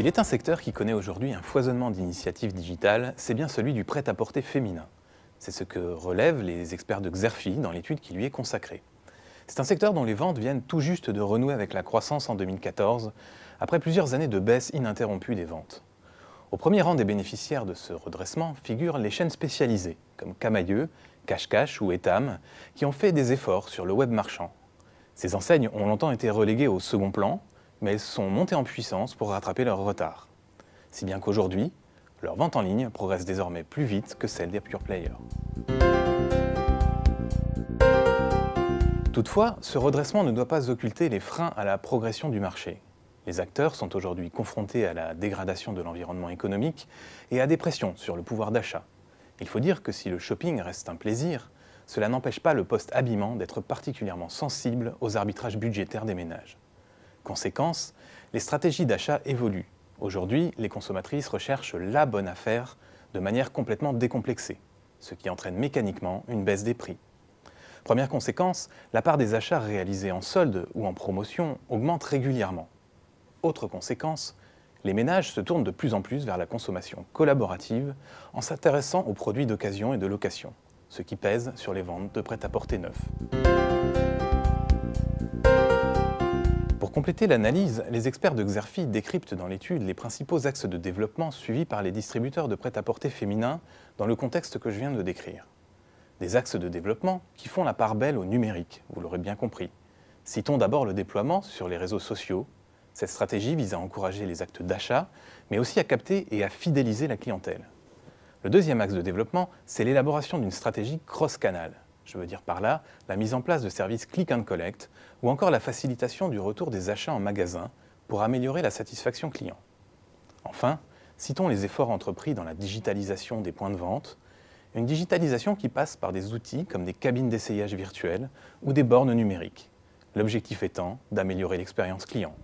S'il est un secteur qui connaît aujourd'hui un foisonnement d'initiatives digitales, c'est bien celui du prêt-à-porter féminin. C'est ce que relèvent les experts de Xerfi dans l'étude qui lui est consacrée. C'est un secteur dont les ventes viennent tout juste de renouer avec la croissance en 2014, après plusieurs années de baisse ininterrompue des ventes. Au premier rang des bénéficiaires de ce redressement figurent les chaînes spécialisées, comme Camaïeu, Cache-Cache ou Etam, qui ont fait des efforts sur le web marchand. Ces enseignes ont longtemps été reléguées au second plan, mais elles sont montées en puissance pour rattraper leur retard. Si bien qu'aujourd'hui, leurs ventes en ligne progressent désormais plus vite que celles des pure players. Toutefois, ce redressement ne doit pas occulter les freins à la progression du marché. Les acteurs sont aujourd'hui confrontés à la dégradation de l'environnement économique et à des pressions sur le pouvoir d'achat. Il faut dire que si le shopping reste un plaisir, cela n'empêche pas le post-habillement d'être particulièrement sensible aux arbitrages budgétaires des ménages. Conséquence, les stratégies d'achat évoluent. Aujourd'hui, les consommatrices recherchent la bonne affaire de manière complètement décomplexée, ce qui entraîne mécaniquement une baisse des prix. Première conséquence, la part des achats réalisés en solde ou en promotion augmente régulièrement. Autre conséquence, les ménages se tournent de plus en plus vers la consommation collaborative en s'intéressant aux produits d'occasion et de location, ce qui pèse sur les ventes de prêt-à-porter neuf. Pour compléter l'analyse, les experts de Xerfi décryptent dans l'étude les principaux axes de développement suivis par les distributeurs de prêt-à-porter féminin dans le contexte que je viens de décrire. Des axes de développement qui font la part belle au numérique, vous l'aurez bien compris. Citons d'abord le déploiement sur les réseaux sociaux. Cette stratégie vise à encourager les actes d'achat, mais aussi à capter et à fidéliser la clientèle. Le deuxième axe de développement, c'est l'élaboration d'une stratégie cross-canal. Je veux dire par là la mise en place de services click and collect ou encore la facilitation du retour des achats en magasin pour améliorer la satisfaction client. Enfin, citons les efforts entrepris dans la digitalisation des points de vente, une digitalisation qui passe par des outils comme des cabines d'essayage virtuelles ou des bornes numériques. L'objectif étant d'améliorer l'expérience client.